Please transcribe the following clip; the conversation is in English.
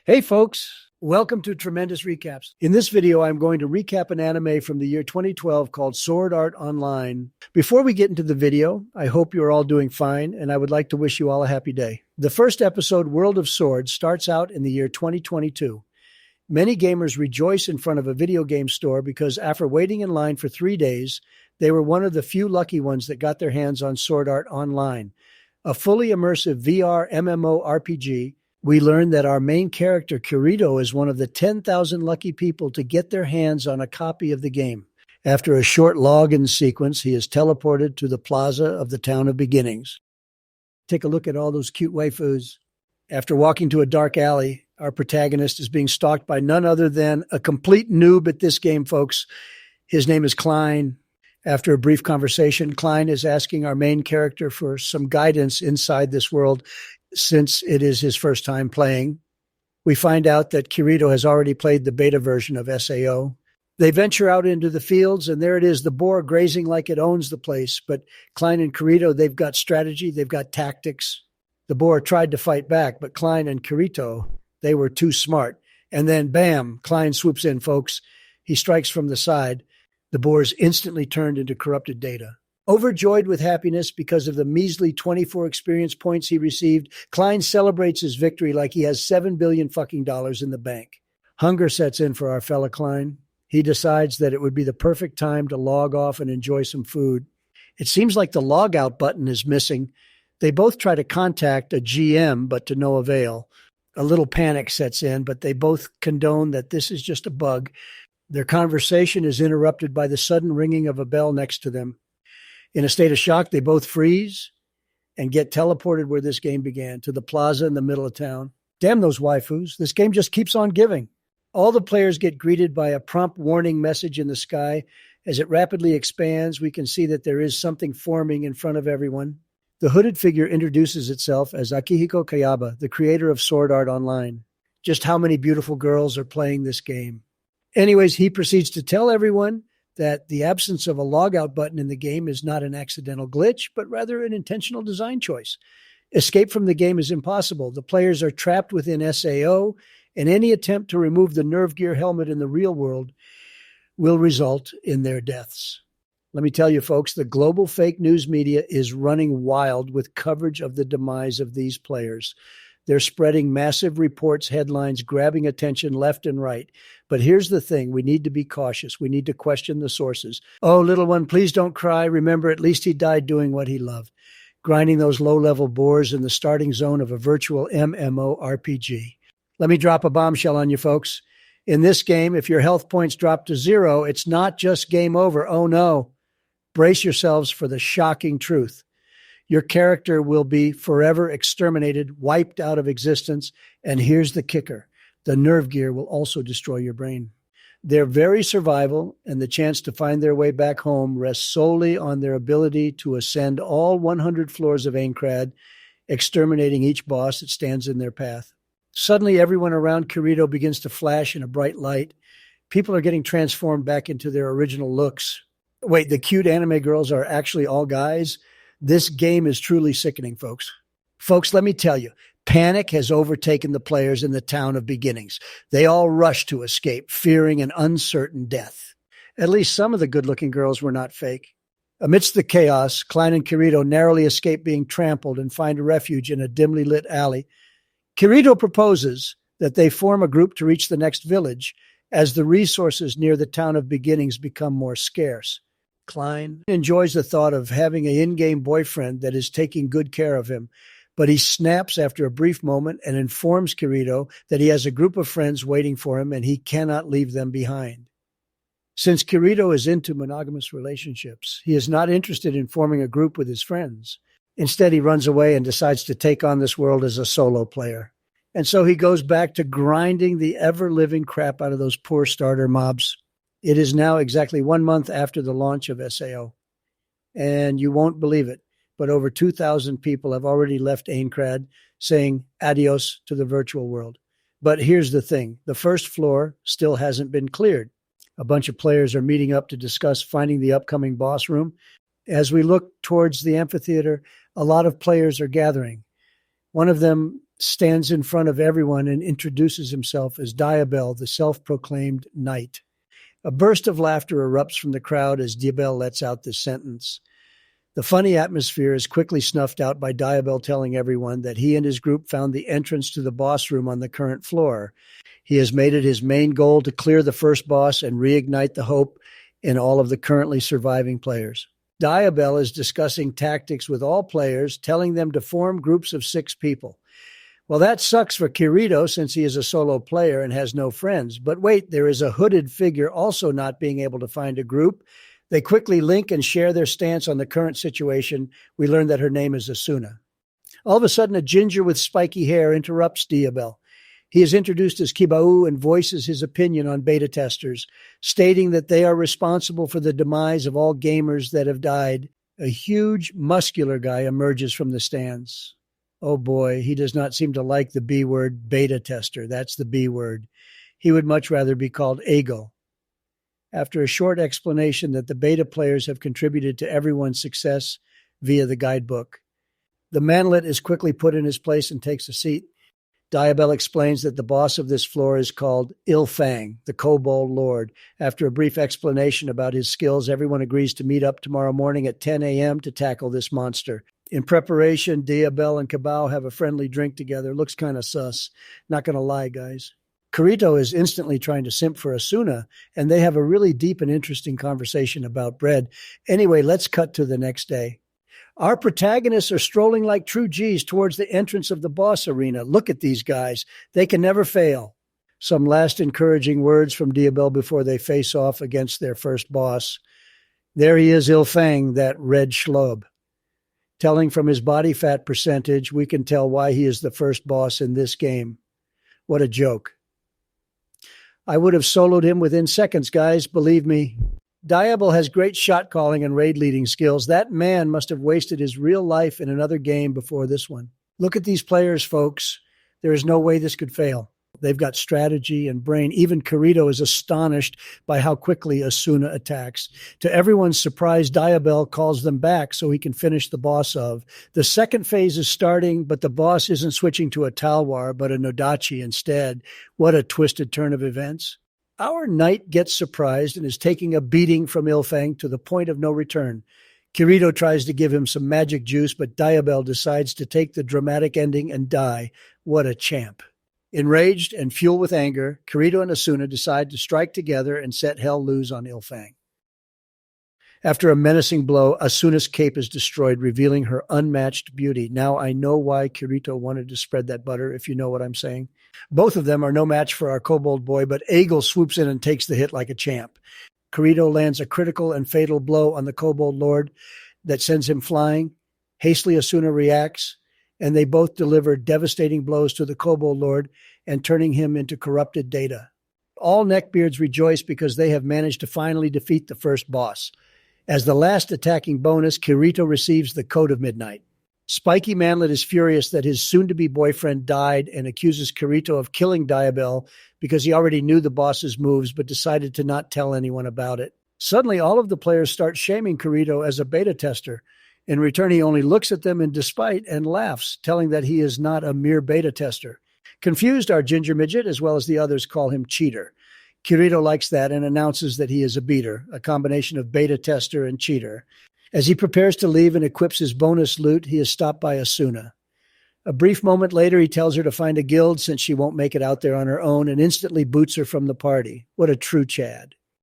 Hey folks, welcome to Tremendous Recaps. In this video, I'm going to recap an anime from the year 2012 called Sword Art Online. Before we get into the video, I hope you're all doing fine, and I would like to wish you all a happy day. The first episode, World of Swords, starts out in the year 2022. Many gamers rejoice in front of a video game store because after waiting in line for 3 days, they were one of the few lucky ones that got their hands on Sword Art Online, a fully immersive VR MMORPG. We learned that our main character, Kirito, is one of the 10,000 lucky people to get their hands on a copy of the game. After a short login sequence, he is teleported to the plaza of the Town of Beginnings. Take a look at all those cute waifus. After walking to a dark alley, our protagonist is being stalked by none other than a complete noob at this game, folks. His name is Klein. After a brief conversation, Klein is asking our main character for some guidance inside this world, since it is his first time playing. We find out that Kirito has already played the beta version of SAO. They venture out into the fields, and there it is, the boar grazing like it owns the place. But Klein and Kirito, they've got strategy, they've got tactics. The boar tried to fight back, but Klein and Kirito, they were too smart. And then, bam, Klein swoops in, folks. He strikes from the side. The boar is instantly turned into corrupted data. Overjoyed with happiness because of the measly 24 experience points he received, Klein celebrates his victory like he has $7 billion fucking dollars in the bank. Hunger sets in for our fella Klein. He decides that it would be the perfect time to log off and enjoy some food. It seems like the log out button is missing. They both try to contact a GM, but to no avail. A little panic sets in, but they both condone that this is just a bug. Their conversation is interrupted by the sudden ringing of a bell next to them. In a state of shock, they both freeze and get teleported where this game began, to the plaza in the middle of town. Damn those waifus. This game just keeps on giving. All the players get greeted by a prompt warning message in the sky. As it rapidly expands, we can see that there is something forming in front of everyone. The hooded figure introduces itself as Akihiko Kayaba, the creator of Sword Art Online. Just how many beautiful girls are playing this game? Anyways, he proceeds to tell everyone that the absence of a logout button in the game is not an accidental glitch, but rather an intentional design choice. Escape from the game is impossible. The players are trapped within SAO, and any attempt to remove the Nerve Gear helmet in the real world will result in their deaths. Let me tell you, folks, the global fake news media is running wild with coverage of the demise of these players. They're spreading massive reports, headlines, grabbing attention left and right. But here's the thing. We need to be cautious. We need to question the sources. Oh, little one, please don't cry. Remember, at least he died doing what he loved, grinding those low-level boars in the starting zone of a virtual MMORPG. Let me drop a bombshell on you, folks. In this game, if your health points drop to 0, it's not just game over. Oh, no. Brace yourselves for the shocking truth. Your character will be forever exterminated, wiped out of existence. And here's the kicker. The Nerve Gear will also destroy your brain. Their very survival and the chance to find their way back home rests solely on their ability to ascend all 100 floors of Aincrad, exterminating each boss that stands in their path. Suddenly, everyone around Kirito begins to flash in a bright light. People are getting transformed back into their original looks. Wait, the cute anime girls are actually all guys? This game is truly sickening, folks. Folks, let me tell you, panic has overtaken the players in the Town of Beginnings. They all rush to escape, fearing an uncertain death. At least some of the good-looking girls were not fake. Amidst the chaos, Klein and Kirito narrowly escape being trampled and find a refuge in a dimly lit alley. Kirito proposes that they form a group to reach the next village as the resources near the Town of Beginnings become more scarce. Klein enjoys the thought of having an in-game boyfriend that is taking good care of him, but he snaps after a brief moment and informs Kirito that he has a group of friends waiting for him and he cannot leave them behind. Since Kirito is into monogamous relationships, he is not interested in forming a group with his friends. Instead, he runs away and decides to take on this world as a solo player. And so he goes back to grinding the ever-living crap out of those poor starter mobs. It is now exactly 1 month after the launch of SAO. And you won't believe it, but over 2,000 people have already left Aincrad, saying adios to the virtual world. But here's the thing. The first floor still hasn't been cleared. A bunch of players are meeting up to discuss finding the upcoming boss room. As we look towards the amphitheater, a lot of players are gathering. One of them stands in front of everyone and introduces himself as Diabel, the self-proclaimed knight. A burst of laughter erupts from the crowd as Diabel lets out this sentence. The funny atmosphere is quickly snuffed out by Diabel telling everyone that he and his group found the entrance to the boss room on the current floor. He has made it his main goal to clear the first boss and reignite the hope in all of the currently surviving players. Diabel is discussing tactics with all players, telling them to form groups of 6 people. Well, that sucks for Kirito since he is a solo player and has no friends. But wait, there is a hooded figure also not being able to find a group. They quickly link and share their stance on the current situation. We learn that her name is Asuna. All of a sudden, a ginger with spiky hair interrupts Diabel. He is introduced as Kibau and voices his opinion on beta testers, stating that they are responsible for the demise of all gamers that have died. A huge, muscular guy emerges from the stands. Oh boy, he does not seem to like the B word, beta tester. That's the B word. He would much rather be called Eigo. After a short explanation that the beta players have contributed to everyone's success via the guidebook, the manlet is quickly put in his place and takes a seat. Diabel explains that the boss of this floor is called Ilfang, the Kobold Lord. After a brief explanation about his skills, everyone agrees to meet up tomorrow morning at 10 a.m. to tackle this monster. In preparation, Diabel and Kibau have a friendly drink together. Looks kind of sus. Not going to lie, guys. Kirito is instantly trying to simp for Asuna, and they have a really deep and interesting conversation about bread. Anyway, let's cut to the next day. Our protagonists are strolling like true G's towards the entrance of the boss arena. Look at these guys. They can never fail. Some last encouraging words from Diabel before they face off against their first boss. There he is, Ilfang, that red schlub. Telling from his body fat percentage, we can tell why he is the first boss in this game. What a joke. I would have soloed him within seconds, guys, believe me. Diabel has great shot calling and raid leading skills. That man must have wasted his real life in another game before this one. Look at these players, folks. There is no way this could fail. They've got strategy and brain. Even Kirito is astonished by how quickly Asuna attacks. To everyone's surprise, Diabel calls them back so he can finish the boss of. The second phase is starting, but the boss isn't switching to a Talwar, but a Nodachi instead. What a twisted turn of events. Our knight gets surprised and is taking a beating from Ilfang to the point of no return. Kirito tries to give him some magic juice, but Diabel decides to take the dramatic ending and die. What a champ. Enraged and fueled with anger, Kirito and Asuna decide to strike together and set hell loose on Ilfang. After a menacing blow, Asuna's cape is destroyed, revealing her unmatched beauty. Now I know why Kirito wanted to spread that butter, if you know what I'm saying. Both of them are no match for our kobold boy, but Eigo swoops in and takes the hit like a champ. Kirito lands a critical and fatal blow on the kobold lord that sends him flying. Hastily, Asuna reacts, and they both deliver devastating blows to the kobold lord and turning him into corrupted data. All neckbeards rejoice because they have managed to finally defeat the first boss. As the last attacking bonus, Kirito receives the Code of Midnight. Spiky Manlet is furious that his soon-to-be boyfriend died and accuses Kirito of killing Diabel because he already knew the boss's moves but decided to not tell anyone about it. Suddenly, all of the players start shaming Kirito as a beta tester. In return, he only looks at them in despite and laughs, telling that he is not a mere beta tester. Confused, our ginger midget, as well as the others, call him cheater. Kirito likes that and announces that he is a beater, a combination of beta tester and cheater. As he prepares to leave and equips his bonus loot, he is stopped by Asuna. A brief moment later, he tells her to find a guild since she won't make it out there on her own and instantly boots her from the party. What a true Chad.